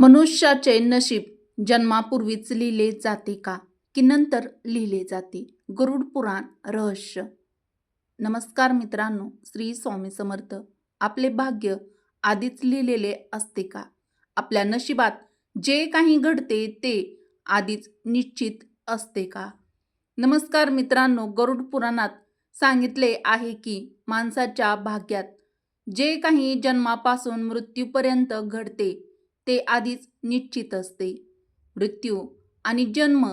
मनुष्याचे नशीब जन्मापूर्वीच लिहिले जाते का की नंतर लिहिले जाते? गरुड पुराण रहस्य. नमस्कार मित्रांनो, श्री स्वामी समर्थ. आपले भाग्य आधीच लिहिलेले असते का? आपल्या नशिबात जे काही घडते ते आधीच निश्चित असते का? नमस्कार मित्रांनो, गरुड पुराणात सांगितले आहे की माणसाच्या भाग्यात जे काही जन्मापासून मृत्यूपर्यंत घडते ते आधीच निश्चित असते. मृत्यू आणि जन्म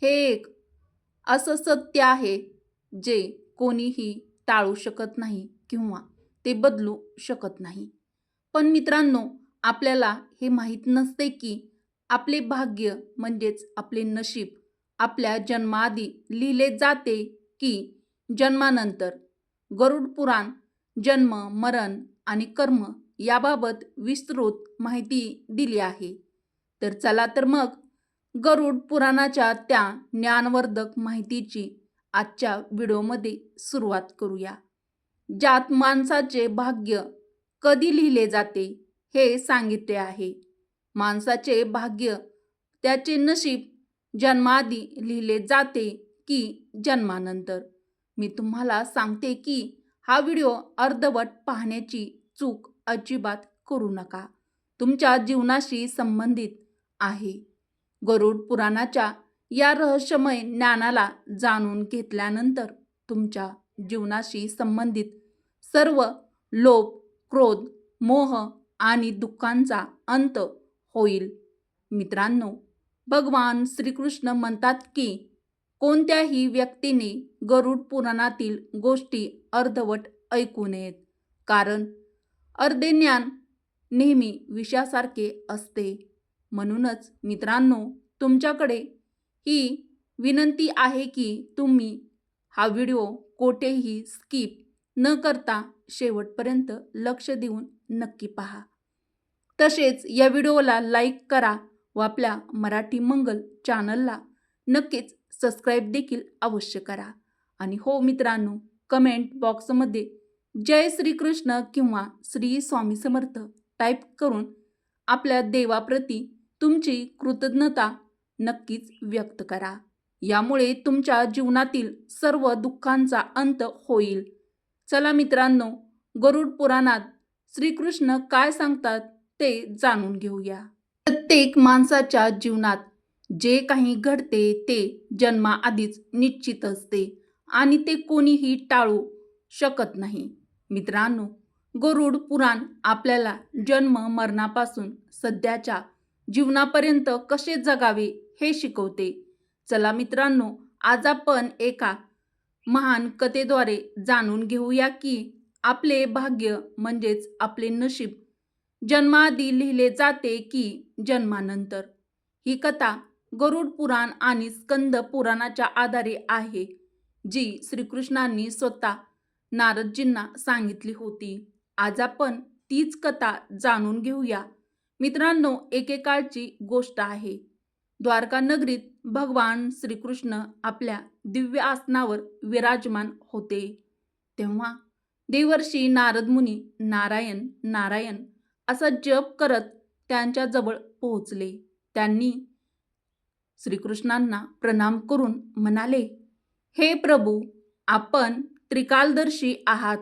हे एक असं सत्य आहे जे कोणीही टाळू शकत नाही किंवा ते बदलू शकत नाही. पण मित्रांनो, आपल्याला हे माहीत नसते की आपले भाग्य म्हणजेच आपले नशीब आपल्या जन्माआधी लिहिले जाते की जन्मानंतर. गरुड पुराण जन्म, मरण आणि कर्म याबाबत विस्तृत माहिती दिली आहे. तर चला तर मग गरुड पुराणाच्या त्या ज्ञानवर्धक माहितीची आजच्या व्हिडिओमध्ये सुरुवात करूया. ज्यात माणसाचे भाग्य कधी लिहिले जाते हे सांगितले आहे. माणसाचे भाग्य, त्याचे नशीब जन्माआधी लिहिले जाते की जन्मानंतर? मी तुम्हाला सांगते की हा व्हिडिओ अर्धवट पाहण्याची चूक अजिबात करू नका. तुमच्या जीवनाशी संबंधित आहे. गरुड पुराणाच्या या रहस्यमय ज्ञानाला जाणून घेतल्यानंतर तुमच्या जीवनाशी संबंधित सर्व लोभ, क्रोध, मोह आणि दुःखांचा अंत होईल. मित्रांनो, भगवान श्रीकृष्ण म्हणतात की कोणत्याही व्यक्तीने गरुड पुराणातील गोष्टी अर्धवट ऐकू नयेत, कारण अर्धे ज्ञान नेहमी विषासारखे असते. म्हणूनच मित्रांनो, तुमच्याकडे ही विनंती आहे की तुम्ही हा व्हिडिओ कोठेही स्किप न करता शेवटपर्यंत लक्ष देऊन नक्की पहा. तसेच या व्हिडिओला लाईक करा व आपल्या मराठी मंगल चॅनलला नक्कीच सबस्क्राईब देखील अवश्य करा. आणि हो मित्रांनो, कमेंट बॉक्समध्ये जय श्रीकृष्ण किंवा श्री स्वामी समर्थ टाईप करून आपल्या देवाप्रती तुमची कृतज्ञता नक्कीच व्यक्त करा. यामुळे तुमच्या जीवनातील सर्व दुःखांचा अंत होईल. चला मित्रांनो, गरुड पुराणात श्रीकृष्ण काय सांगतात ते जाणून घेऊया. प्रत्येक माणसाच्या जीवनात जे काही घडते ते जन्माआधीच निश्चित असते आणि ते कोणीही टाळू शकत नाही. मित्रांनो, गरुड पुराण आपल्याला जन्म मरणापासून सध्याच्या जीवनापर्यंत कसे जगावे हे शिकवते. चला मित्रांनो, आज आपण एका महान कथेद्वारे जाणून घेऊया की आपले भाग्य म्हणजेच आपले नशीब जन्माआधी लिहिले जाते की जन्मानंतर. ही कथा गरुड पुराण आणि स्कंद पुराणाच्या आधारे आहे, जी श्रीकृष्णांनी स्वतः नारदजींना सांगितली होती. आज आपण तीच कथा जाणून घेऊया. मित्रांनो, एकेकाळची गोष्ट आहे. द्वारका नगरीत भगवान श्रीकृष्ण आपल्या दिव्य आसनावर विराजमान होते. तेव्हा देवर्षी नारद मुनी नारायण नारायण असा जप करत त्यांच्या जवळ पोहोचले. त्यांनी श्रीकृष्णांना प्रणाम करून म्हणाले, हे प्रभू, आपण त्रिकालदर्शी आहात.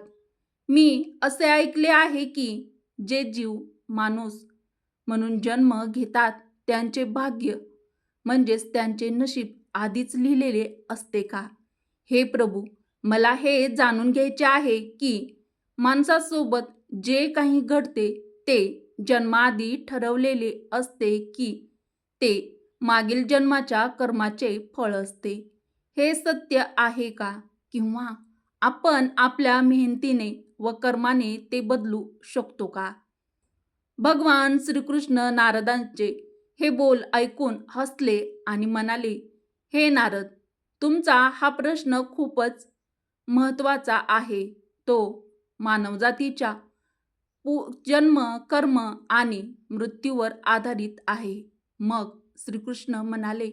मी असे ऐकले आहे की जे जीव माणूस म्हणून जन्म घेतात त्यांचे भाग्य म्हणजेच त्यांचे नशीब आधीच लिहिलेले असते का? हे प्रभू, मला हे जाणून घ्यायचे आहे की माणसासोबत जे काही घडते ते जन्माआधी ठरवलेले असते की ते मागील जन्माच्या कर्माचे फळ असते. हे सत्य आहे का? किंवा आपण आपल्या मेहनतीने व कर्माने ते बदलू शकतो का? भगवान श्रीकृष्ण नारदांचे हे बोल ऐकून हसले आणि म्हणाले, हे नारद, तुमचा हा प्रश्न खूपच महत्त्वाचा आहे. तो मानवजातीच्या जन्म, कर्म आणि मृत्यूवर आधारित आहे. मग श्रीकृष्ण म्हणाले,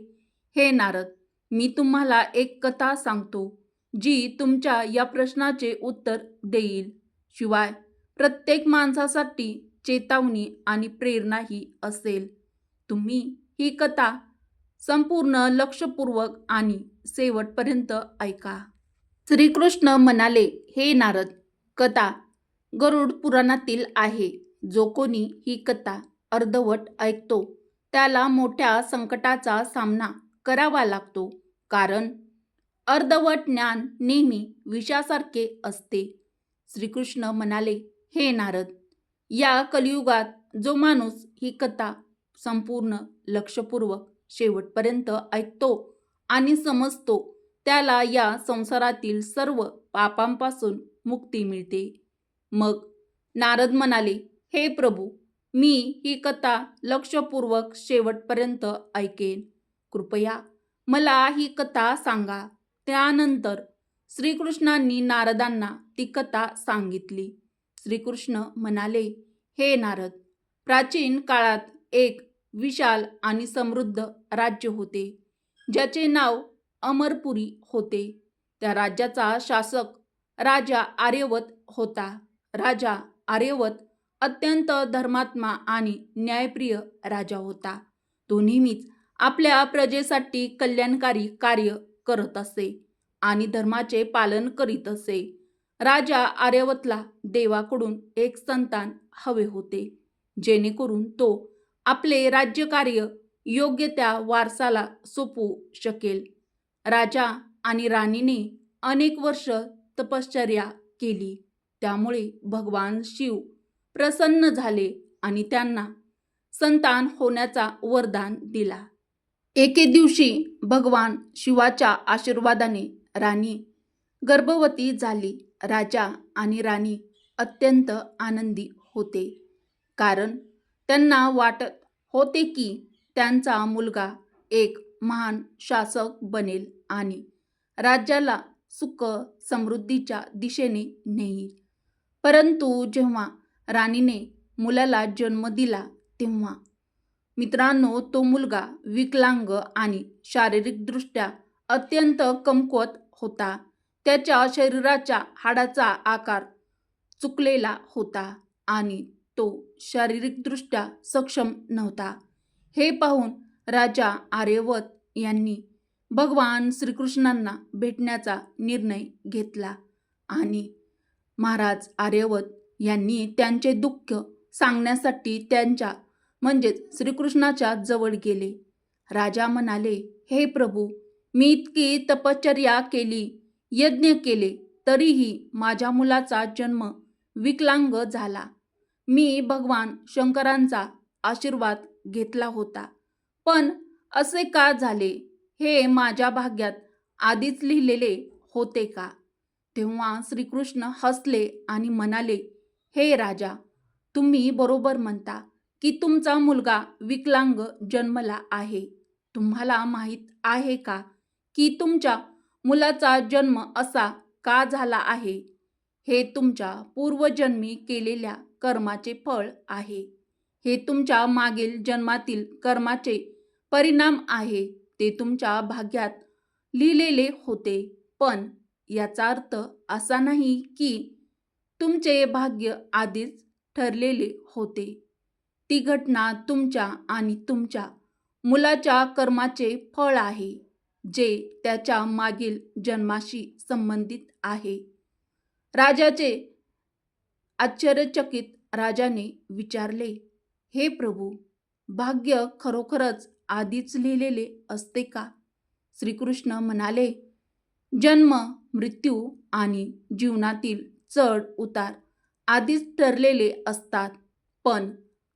हे नारद, मी तुम्हाला एक कथा सांगतो जी तुमच्या या प्रश्नाचे उत्तर देईल. शिवाय प्रत्येक माणसासाठी चेतावणी आणि प्रेरणाही असेल. तुम्ही ही कथा संपूर्ण लक्षपूर्वक आणि शेवटपर्यंत ऐका. श्रीकृष्ण म्हणाले, हे नारद, कथा गरुड पुराणातील आहे. जो कोणी ही कथा अर्धवट ऐकतो त्याला मोठ्या संकटाचा सामना करावा लागतो. कारण अर्धवट ज्ञान नेहमी विषासारखे असते. श्रीकृष्ण म्हणाले, हे नारद, या कलियुगात जो माणूस ही कथा संपूर्ण लक्षपूर्वक शेवटपर्यंत ऐकतो आणि समजतो त्याला या संसारातील सर्व पापांपासून मुक्ती मिळते. मग नारद म्हणाले, हे प्रभू, मी ही कथा लक्षपूर्वक शेवटपर्यंत ऐकेन. कृपया मला ही कथा सांगा. त्यानंतर श्रीकृष्णांनी नारदांना ती कथा सांगितली. श्रीकृष्ण म्हणाले, हे नारद, प्राचीन काळात एक विशाल आणि समृद्ध राज्य होते, ज्याचे नाव अमरपुरी होते. त्या राज्याचा शासक राजा आर्यवत होता. राजा आर्यवत अत्यंत धर्मात्मा आणि न्यायप्रिय राजा होता. तो नेहमीच आपल्या प्रजेसाठी कल्याणकारी कार्य करत असे आणि धर्माचे पालन करीत असे. राजा आर्यवतला देवाकडून एक संतान हवे होते, जेणेकरून तो आपले राज्यकार्य योग्य त्या वारसाला सोपवू शकेल. राजा आणि राणीने अनेक वर्ष तपश्चर्या केली. त्यामुळे भगवान शिव प्रसन्न झाले आणि त्यांना संतान होण्याचा वरदान दिला. एके दिवशी भगवान शिवाच्या आशीर्वादाने राणी गर्भवती झाली. राजा आणि राणी अत्यंत आनंदी होते, कारण त्यांना वाटत होते की त्यांचा मुलगा एक महान शासक बनेल आणि राज्याला सुख समृद्धीच्या दिशेने नेईल. परंतु जेव्हा राणीने मुलाला जन्म दिला तेव्हा मित्रांनो, तो मुलगा विकलांग आणि शारीरिकदृष्ट्या अत्यंत कमकुवत होता. त्याच्या शरीराच्या हाडाचा आकार चुकलेला होता आणि तो शारीरिकदृष्ट्या सक्षम नव्हता. हे पाहून राजा आर्यवत यांनी भगवान श्रीकृष्णांना भेटण्याचा निर्णय घेतला आणि महाराज आर्यवत यांनी त्यांचे दुःख सांगण्यासाठी त्यांच्या म्हणजेच श्रीकृष्णाच्या जवळ गेले. राजा म्हणाले, हे प्रभू, मी इतकी तपश्चर्या केली, यज्ञ केले, तरीही माझ्या मुलाचा जन्म विकलांग झाला. मी भगवान शंकरांचा आशीर्वाद घेतला होता, पण असे का झाले? हे माझ्या भाग्यात आधीच लिहिलेले होते का? तेव्हा श्रीकृष्ण हसले आणि म्हणाले, हे राजा, तुम्ही बरोबर म्हणता की तुमचा मुलगा विकलांग जन्मला आहे. तुम्हाला माहीत आहे का की तुमच्या मुलाचा जन्म असा का झाला आहे? हे तुमच्या पूर्वजन्मी केलेल्या कर्माचे फळ आहे. हे तुमच्या मागील जन्मातील कर्माचे परिणाम आहे. ते तुमच्या भाग्यात लिहिलेले होते, पण याचा अर्थ असा नाही की तुमचे भाग्य आधीच ठरलेले होते. ती घटना तुमच्या आणि तुमच्या मुलाच्या कर्माचे फळ आहे, जे त्याच्या मागील जन्माशी संबंधित आहे. राजाचे आश्चर्यचकित राजाने विचारले, हे प्रभू, भाग्य खरोखरच आधीच लिहिलेले असते का? श्रीकृष्ण म्हणाले, जन्म, मृत्यू आणि जीवनातील चढ उतार आधीच ठरलेले असतात, पण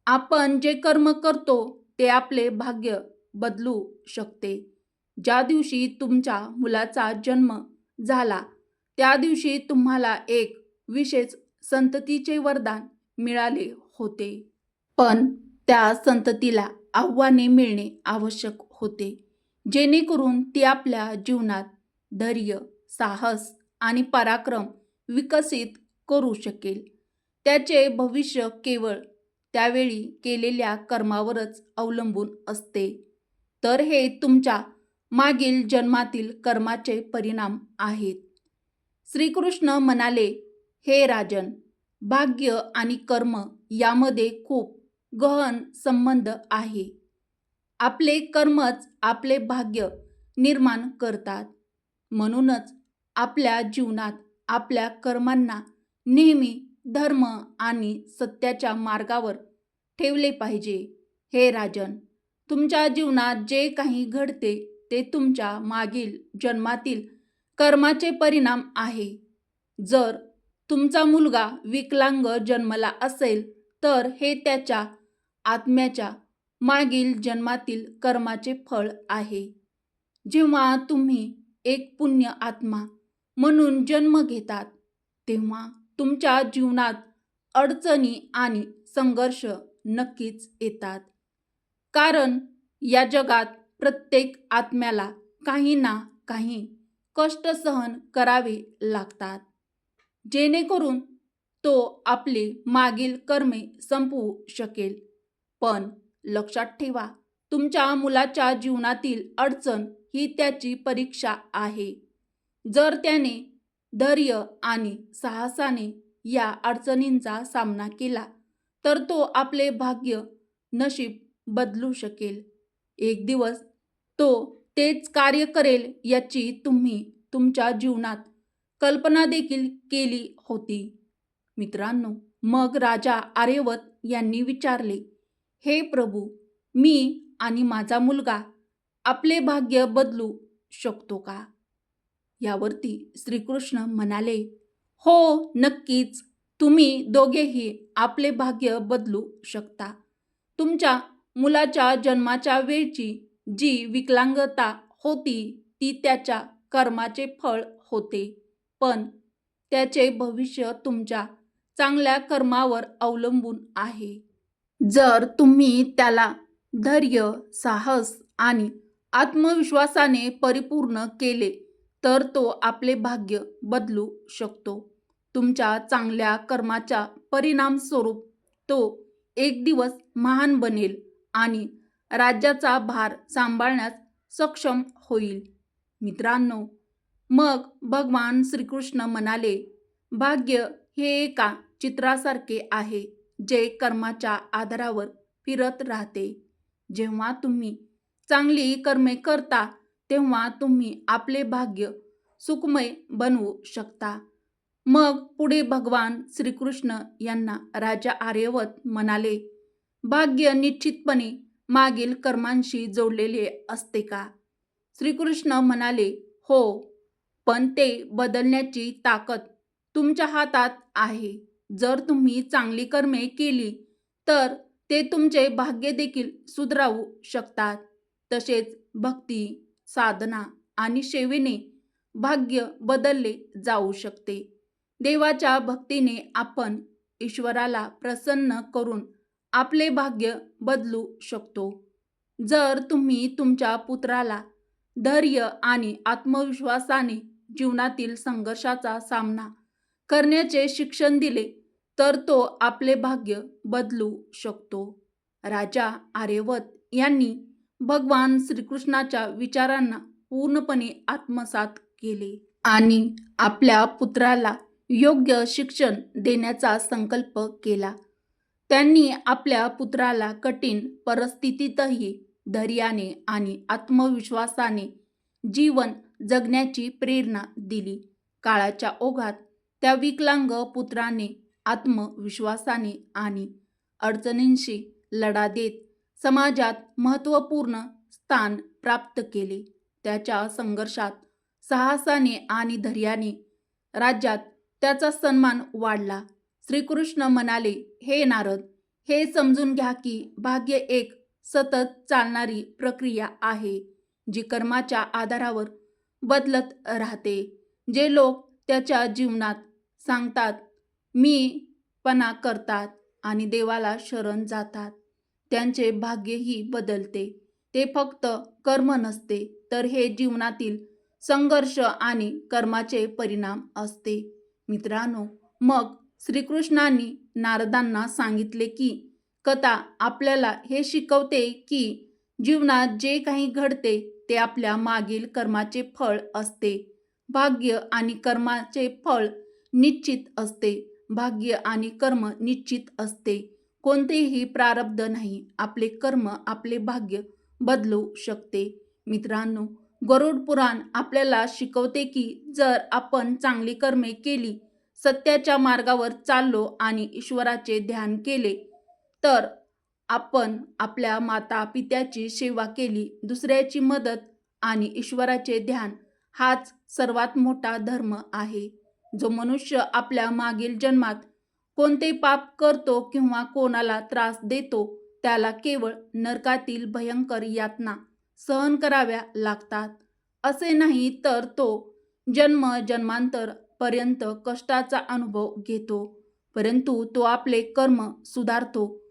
आपण जे कर्म करतो ते आपले भाग्य बदलू शकते. ज्या दिवशी तुमच्या मुलाचा जन्म झाला त्या दिवशी तुम्हाला एक विशेष संततीचे वरदान मिळाले होते. पण त्या संततीला आव्हाने मिळणे आवश्यक होते, जेणेकरून ती आपल्या जीवनात धैर्य, साहस आणि पराक्रम विकसित करू शकेल. त्याचे भविष्य केवळ त्यावेळी केलेल्या कर्मावरच अवलंबून असते. तर हे तुमच्या मागील जन्मातील कर्माचे परिणाम आहेत. श्रीकृष्ण म्हणाले, हे राजन, भाग्य आणि कर्म यामध्ये खूप गहन संबंध आहे. आपले कर्मच आपले भाग्य निर्माण करतात. म्हणूनच आपल्या जीवनात आपल्या कर्मांना नेहमी धर्म आणि सत्याच्या मार्गावर ठेवले पाहिजे. हे राजन, तुमच्या जीवनात जे काही घडते ते तुमच्या मागील जन्मातील कर्माचे परिणाम आहे. जर तुमचा मुलगा विकलांग जन्मला असेल तर हे त्याच्या आत्म्याच्या मागील जन्मातील कर्माचे फळ आहे. जेव्हा तुम्ही एक पुण्य आत्मा म्हणून जन्म घेतात तेव्हा तुमच्या जीवनात अडचणी आणि संघर्ष नक्कीच येतात. कारण या जगात प्रत्येक आत्म्याला काही ना काही कष्ट सहन करावे लागतात, जेणेकरून तो आपली मागील कर्मे संपवू शकेल. पण लक्षात ठेवा, तुमच्या मुलाच्या जीवनातील अडचण ही त्याची परीक्षा आहे. जर त्याने धैर्य आणि साहसाने या अडचणींचा सामना केला तर तो आपले भाग्य नशीब बदलू शकेल. एक दिवस तो तेच कार्य करेल याची तुम्ही तुमच्या जीवनात कल्पना देखील केली होती. मित्रांनो, मग राजा आर्यवत यांनी विचारले, हे प्रभू, मी आणि माझा मुलगा आपले भाग्य बदलू शकतो का? यावरती श्रीकृष्ण म्हणाले, हो, नक्कीच. तुम्ही दोघेही आपले भाग्य बदलू शकता. तुमच्या मुलाच्या जन्माच्या वेळची जी विकलांगता होती ती त्याच्या कर्माचे फळ होते, पण त्याचे भविष्य तुमच्या चांगल्या कर्मावर अवलंबून आहे. जर तुम्ही त्याला धैर्य, साहस आणि आत्मविश्वासाने परिपूर्ण केले तर तो आपले भाग्य बदलू शकतो. तुमच्या चांगल्या कर्माच्या परिणामस्वरूप तो एक दिवस महान बनेल आणि राज्याचा भार सांभाळण्यास सक्षम होईल. मित्रांनो, मग भगवान श्रीकृष्ण म्हणाले, भाग्य हे एका चित्रासारखे आहे जे कर्माच्या आधारावर फिरत राहते. जेव्हा तुम्ही चांगली कर्मे करता तेव्हा तुम्ही आपले भाग्य सुखमय बनवू शकता. मग पुढे भगवान श्रीकृष्ण यांना राजा आर्यवत म्हणाले, भाग्य निश्चितपणे मागील कर्मांशी जोडलेले असते का? श्रीकृष्ण म्हणाले, हो, पण ते बदलण्याची ताकद तुमच्या हातात आहे. जर तुम्ही चांगली कर्मे केली तर ते तुमचे भाग्य देखील सुधारू शकतात. तसेच भक्ती, साधना आणि सेवेने भाग्य बदलले जाऊ शकते. देवाच्या भक्तीने आपण ईश्वराला प्रसन्न करून आपले भाग्य बदलू शकतो. जर तुम्ही तुमच्या पुत्राला धैर्य आणि आत्मविश्वासाने जीवनातील संघर्षाचा सामना करण्याचे शिक्षण दिले तर तो आपले भाग्य बदलू शकतो. राजा आर्यवत यांनी भगवान श्रीकृष्णाच्या विचारांना पूर्णपणे आत्मसात केले आणि आपल्या पुत्राला योग्य शिक्षण देण्याचा संकल्प केला. त्यांनी आपल्या पुत्राला कठीण परिस्थितीतही धैर्याने आणि आत्मविश्वासाने जीवन जगण्याची प्रेरणा दिली. काळाच्या ओघात त्या विकलांग पुत्राने आत्मविश्वासाने आणि अडचणींशी लढा देत समाजात महत्त्वपूर्ण स्थान प्राप्त केले. त्याच्या संघर्षात साहसाने आणि धैर्याने राज्यात त्याचा सन्मान वाढला. श्रीकृष्ण म्हणाले, हे नारद, हे समजून घ्या की भाग्य एक सतत चालणारी प्रक्रिया आहे जी कर्माच्या आधारावर बदलत राहते. जे लोक त्याच्या जीवनात सांगतात, मी पणा करतात आणि देवाला शरण जातात, त्यांचे भाग्यही बदलते. ते फक्त कर्म नसते तर हे जीवनातील संघर्ष आणि कर्माचे परिणाम असते. मित्रांनो, मग श्रीकृष्णांनी नारदांना सांगितले की कथा आपल्याला हे शिकवते की जीवनात जे काही घडते ते आपल्या मागील कर्माचे फळ असते. भाग्य आणि कर्माचे फळ निश्चित असते. भाग्य आणि कर्म निश्चित असते. कोणतेही प्रारब्ध नाही. आपले कर्म आपले भाग्य बदलू शकते. मित्रांनो, गरुड पुराण आपल्याला शिकवते की जर आपण चांगली कर्मे केली, सत्याच्या मार्गावर चाललो आणि ईश्वराचे ध्यान केले, तर आपण आपल्या माता-पित्याची सेवा केली, दुसऱ्याची मदत आणि ईश्वराचे ध्यान हाच सर्वात मोठा धर्म आहे. जो मनुष्य आपल्या मागील जन्मात कोणते पाप करतो किंवा कोणाला त्रास देतो, त्याला केवळ नरकातील भयंकर यातना सहन कराव्या लागतात. असे नाही तर तो जन्म-जन्मांतर पर्यंत कष्टाचा अनुभव घेतो. परंतु तो आपले कर्म सुधारतो,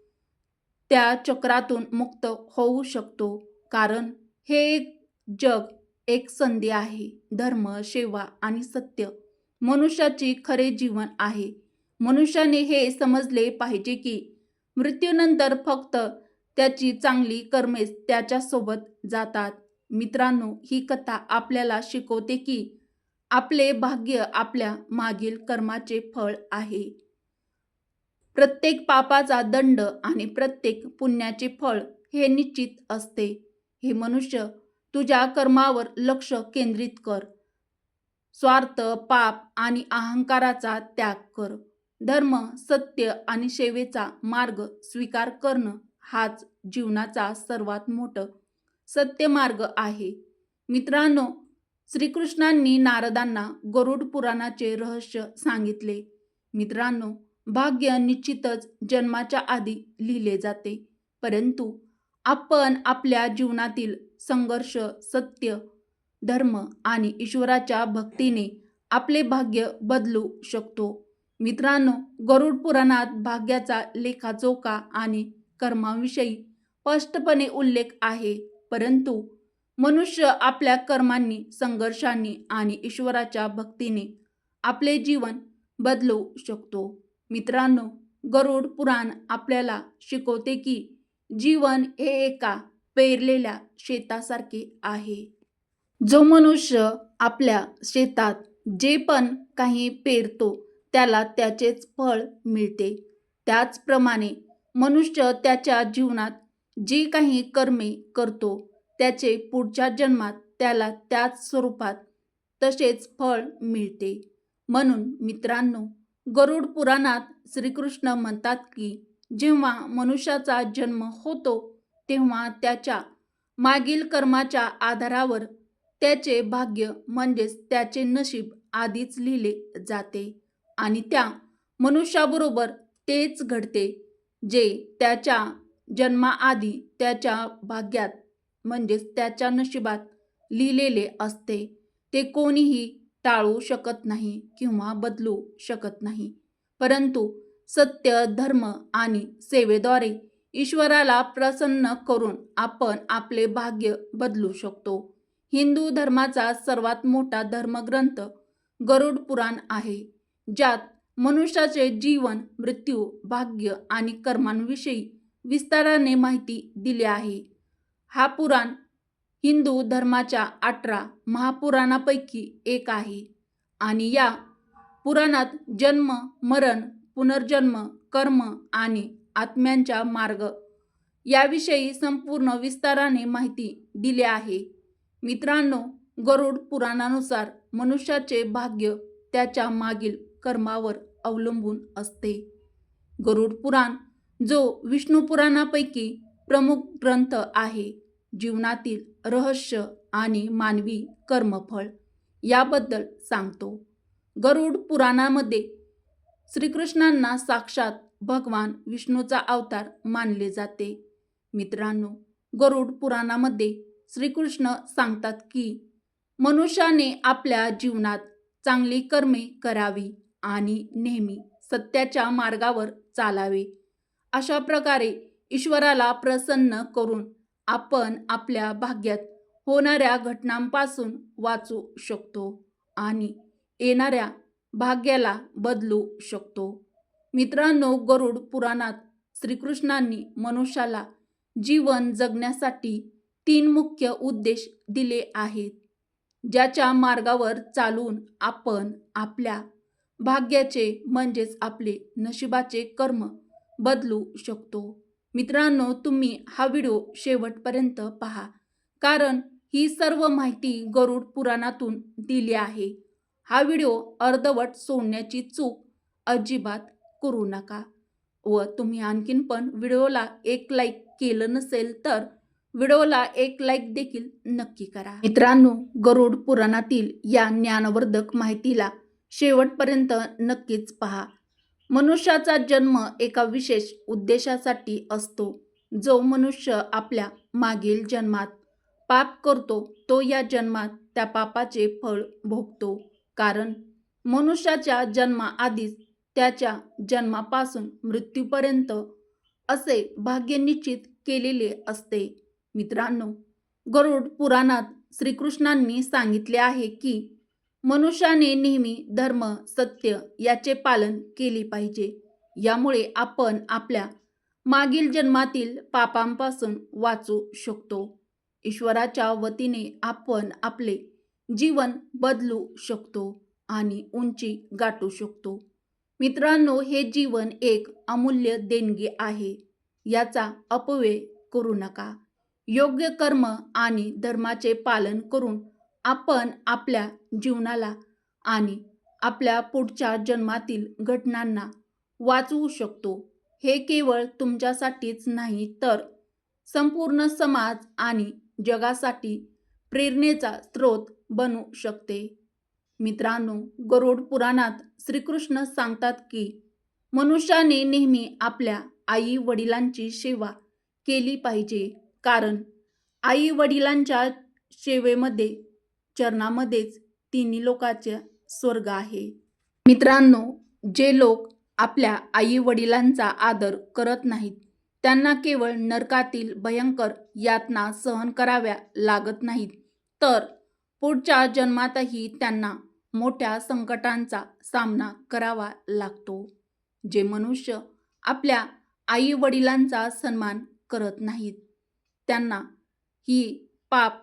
त्या चक्रातून मुक्त होऊ शकतो. कारण हे जग एक संधी आहे. धर्म, सेवा आणि सत्य मनुष्याचे खरे जीवन आहे. मनुष्याने हे समजले पाहिजे की मृत्यूनंतर फक्त त्याची चांगली कर्मेच त्याच्यासोबत जातात. मित्रांनो, ही कथा आपल्याला शिकवते की आपले भाग्य आपल्या मागील कर्माचे फळ आहे. प्रत्येक पापाचा दंड आणि प्रत्येक पुण्याचे फळ हे निश्चित असते. हे मनुष्य, तुझ्या कर्मावर लक्ष केंद्रित कर. स्वार्थ, पाप आणि अहंकाराचा त्याग कर. धर्म, सत्य आणि सेवेचा मार्ग स्वीकार करणं हाच जीवनाचा सर्वात मोठं सत्य मार्ग आहे. मित्रांनो, श्रीकृष्णांनी नारदांना गरुड पुराणाचे रहस्य सांगितले. मित्रांनो, भाग्य निश्चितच जन्माच्या आधी लिहिले जाते, परंतु आपण आपल्या जीवनातील संघर्ष, सत्य, धर्म आणि ईश्वराच्या भक्तीने आपले भाग्य बदलू शकतो. मित्रांनो, गरुड पुराणात भाग्याचा लेखाजोखा आणि कर्माविषयी स्पष्टपणे उल्लेख आहे, परंतु मनुष्य आपल्या कर्मांनी, संघर्षांनी आणि ईश्वराच्या भक्तीने आपले जीवन बदलू शकतो. मित्रांनो, गरुड पुराण आपल्याला शिकवते की जीवन हे एका पेरलेल्या शेतासारखे आहे. जो मनुष्य आपल्या शेतात जे पण काही पेरतो, त्याला त्याचेच फळ मिळते. त्याचप्रमाणे मनुष्य त्याच्या जीवनात जी काही कर्मे करतो, त्याचे पुढच्या जन्मात त्याला त्याच स्वरूपात तसेच फळ मिळते. म्हणून मित्रांनो, गरुड पुराणात श्रीकृष्ण म्हणतात की जेव्हा मनुष्याचा जन्म होतो, तेव्हा त्याच्या मागील कर्माच्या आधारावर त्याचे भाग्य म्हणजेच त्याचे नशीब आधीच लिहिले जाते आणि त्या मनुष्याबरोबर तेच घडते जे त्याच्या जन्माआधी त्याच्या भाग्यात म्हणजेच त्याच्या नशिबात लिहिलेले असते. ते कोणीही टाळू शकत नाही किंवा बदलू शकत नाही. परंतु सत्य, धर्म आणि सेवेद्वारे ईश्वराला प्रसन्न करून आपण आपले भाग्य बदलू शकतो. हिंदू धर्माचा सर्वात मोठा धर्मग्रंथ गरुड पुराण आहे, ज्यात मनुष्याचे जीवन, मृत्यू, भाग्य आणि कर्मांविषयी विस्ताराने माहिती दिली आहे. हा पुराण हिंदू धर्माच्या 18 महापुराणांपैकी एक आहे आणि या पुराणात जन्म, मरण, पुनर्जन्म, कर्म आणि आत्म्यांचा मार्ग याविषयी संपूर्ण विस्ताराने माहिती दिली आहे. मित्रांनो, गरुड पुराणानुसार मनुष्याचे भाग्य त्याच्या मागील कर्मावर अवलंबून असते. गरुड पुराण, जो विष्णू पुराणापैकी प्रमुख ग्रंथ आहे, जीवनातील रहस्य आणि मानवी कर्मफळ याबद्दल सांगतो. गरुड पुराणामध्ये श्रीकृष्णांना साक्षात भगवान विष्णूचा अवतार मानले जाते. मित्रांनो, गरुड पुराणामध्ये श्रीकृष्ण सांगतात की मनुष्याने आपल्या जीवनात चांगली कर्मे करावी आणि नेहमी सत्याच्या मार्गावर चालावे. अशा प्रकारे ईश्वराला प्रसन्न करून आपण आपल्या भाग्यात होणाऱ्या घटनांपासून वाचू शकतो आणि येणाऱ्या भाग्याला बदलू शकतो. मित्रांनो, गरुड पुराणात श्रीकृष्णांनी मनुष्याला जीवन जगण्यासाठी 3 मुख्य उद्देश दिले आहेत, ज्याच्या मार्गावर चालून आपण आपल्या भाग्याचे म्हणजेच आपले नशिबाचे कर्म बदलू शकतो. मित्रांनो, तुम्ही हा व्हिडिओ शेवटपर्यंत पहा, कारण ही सर्व माहिती गरुड पुराणातून दिली आहे. हा व्हिडिओ अर्धवट सोडण्याची चूक अजिबात करू नका. व तुम्ही आणखीन पण व्हिडिओला एक लाईक केलं नसेल तर व्हिडिओला एक लाईक देखील नक्की करा. मित्रांनो, गरुड पुराणातील या ज्ञानवर्धक माहितीला शेवटपर्यंत नक्कीच पहा. मनुष्याचा जन्म एका विशेष उद्देशासाठी असतो. जो मनुष्य आपल्या मागील जन्मात पाप करतो तो या जन्मात त्या पापाचे फळ भोगतो. कारण मनुष्याच्या जन्माआधीच त्याच्या जन्मापासून मृत्यूपर्यंत असे भाग्य निश्चित केलेले असते. मित्रांनो, गरुड पुराणात श्रीकृष्णांनी सांगितले आहे की मनुष्याने नेहमी धर्म, सत्य याचे पालन केले पाहिजे. यामुळे आपण आपल्या मागील जन्मातील पापांपासून वाचू शकतो. ईश्वराच्या वतीने आपण आपले जीवन बदलू शकतो आणि उंची गाठू शकतो. मित्रांनो, हे जीवन एक अमूल्य देणगी आहे. याचा अपव्यय करू नका. योग्य कर्म आणि धर्माचे पालन करून आपण आपल्या जीवनाला आणि आपल्या पुढच्या जन्मातील घटनांना वाचवू शकतो. हे केवळ तुमच्यासाठीच नाही तर संपूर्ण समाज आणि जगासाठी प्रेरणेचा स्रोत बनू शकते. मित्रांनो, गरुड पुराणात श्रीकृष्ण सांगतात की मनुष्याने नेहमी आपल्या आई वडिलांची सेवा केली पाहिजे. कारण आई वडिलांच्या सेवेमध्ये चरणामध्येच तिन्ही लोकांचा स्वर्ग आहे. मित्रांनो, जे लोक आपल्या आई वडिलांचा आदर करत नाहीत त्यांना केवळ नरकातील भयंकर यातना सहन कराव्या लागत नाहीत, तर पुढच्या जन्मातही त्यांना मोठ्या संकटांचा सामना करावा लागतो. जे मनुष्य आपल्या आई वडिलांचा सन्मान करत नाहीत त्यांना ही पाप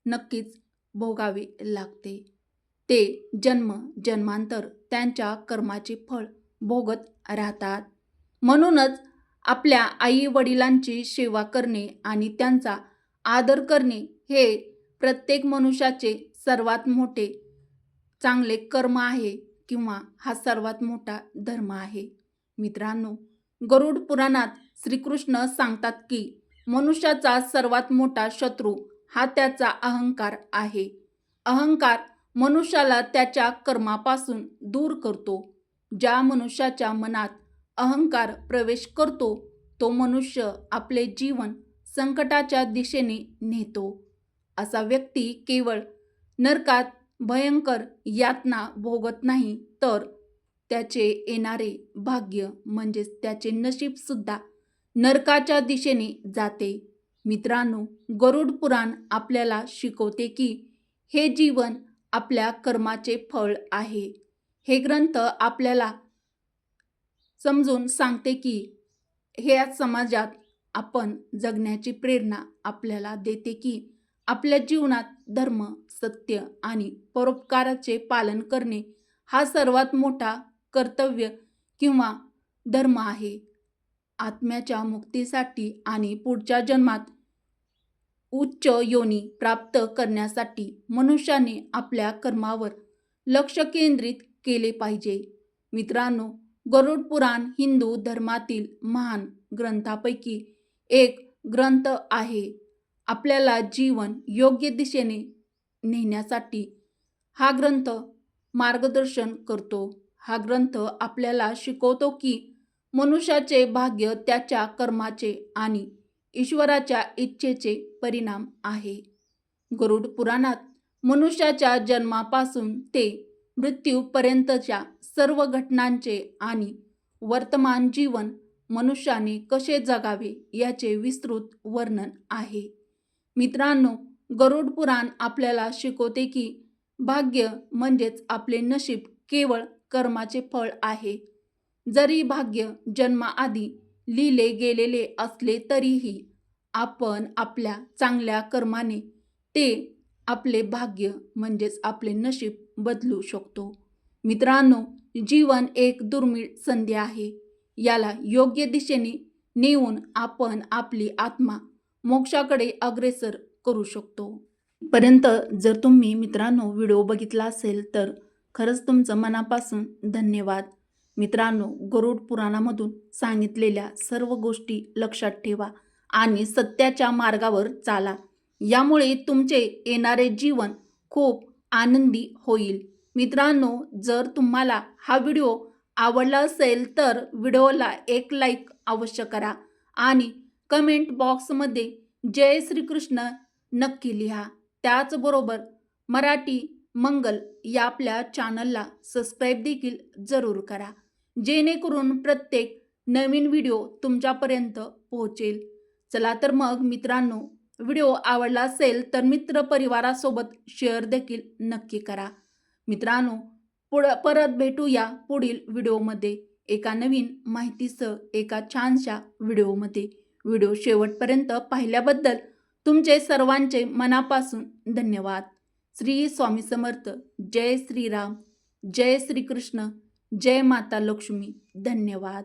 नक्कीच भोगावे लागते. ते जन्म जन्मांतर त्यांच्या कर्माचे फळ भोगत राहतात. म्हणूनच आपल्या आई वडिलांची सेवा करणे आणि त्यांचा आदर करणे हे प्रत्येक मनुष्याचे सर्वात मोठे चांगले कर्म आहे किंवा हा सर्वात मोठा धर्म आहे. मित्रांनो, गरुड पुराणात श्रीकृष्ण सांगतात की मनुष्याचा सर्वात मोठा शत्रू हा त्याचा अहंकार आहे. अहंकार मनुष्याला त्याच्या कर्मापासून दूर करतो. ज्या मनुष्याच्या मनात अहंकार प्रवेश करतो तो मनुष्य आपले जीवन संकटाच्या दिशेने नेतो. असा व्यक्ती केवळ नरकात भयंकर यातना भोगत नाही तर त्याचे येणारे भाग्य म्हणजेच त्याचे नशीब सुद्धा नरकाच्या दिशेने जाते. मित्रांनो, गरुड पुराण आपल्याला शिकवते की हे जीवन आपल्या कर्माचे फळ आहे. हे ग्रंथ आपल्याला समजून सांगते की ह्या समाजात आपण जगण्याची प्रेरणा आपल्याला देते की आपल्या जीवनात धर्म, सत्य आणि परोपकाराचे पालन करणे हा सर्वात मोठा कर्तव्य किंवा धर्म आहे. आत्म्याच्या मुक्तीसाठी आणि पुढच्या जन्मात उच्च योनी प्राप्त करण्यासाठी मनुष्याने आपल्या कर्मावर लक्ष केंद्रित केले पाहिजे. मित्रांनो, गरुड पुराण हिंदू धर्मातील महान ग्रंथापैकी एक ग्रंथ आहे. आपल्याला जीवन योग्य दिशेने नेण्यासाठी हा ग्रंथ मार्गदर्शन करतो. हा ग्रंथ आपल्याला शिकवतो की मनुष्याचे भाग्य त्याच्या कर्माचे आणि ईश्वराच्या इच्छेचे परिणाम आहे. गरुड पुराणात मनुष्याच्या जन्मापासून ते मृत्यूपर्यंतच्या सर्व घटनांचे आणि वर्तमान जीवन मनुष्याने कसे जगावे याचे विस्तृत वर्णन आहे. मित्रांनो, गरुड पुराण आपल्याला शिकवते की भाग्य म्हणजेच आपले नशीब केवळ कर्माचे फळ आहे. जरी भाग्य जन्माआधी लिहिले गेलेले असले तरीही आपण आपल्या चांगल्या कर्माने ते आपले भाग्य म्हणजेच आपले नशीब बदलू शकतो. मित्रांनो, जीवन एक दुर्मिळ संधी आहे. याला योग्य दिशेने नेऊन आपण आपली आत्मा मोक्षाकडे अग्रेसर करू शकतो. पर्यंत जर तुम्ही मित्रांनो व्हिडिओ बघितला असेल तर खरंच तुमचं मनापासून धन्यवाद. मित्रांनो, गरुड पुराणामधून सांगितलेल्या सर्व गोष्टी लक्षात ठेवा आणि सत्याच्या मार्गावर चाला. यामुळे तुमचे येणारे जीवन खूप आनंदी होईल. मित्रांनो, जर तुम्हाला हा व्हिडिओ आवडला असेल तर व्हिडिओला एक लाईक अवश्य करा आणि कमेंट बॉक्समध्ये जय श्रीकृष्ण नक्की लिहा. त्याचबरोबर मराठी मंगल या आपल्या चॅनलला सबस्क्राईब देखील जरूर करा, जेणेकरून प्रत्येक नवीन व्हिडिओ तुमच्यापर्यंत पोहोचेल. चला तर मग मित्रांनो, व्हिडिओ आवडला असेल तर मित्रपरिवारासोबत शेअर देखील नक्की करा. मित्रांनो, परत भेटूया पुढील व्हिडिओमध्ये एका नवीन माहितीसह एका छानशा व्हिडिओमध्ये. व्हिडिओ शेवटपर्यंत पाहिल्याबद्दल तुमचे सर्वांचे मनापासून धन्यवाद. श्री स्वामी समर्थ. जय श्रीराम, जय श्रीकृष्ण, जय माता लक्ष्मी. धन्यवाद.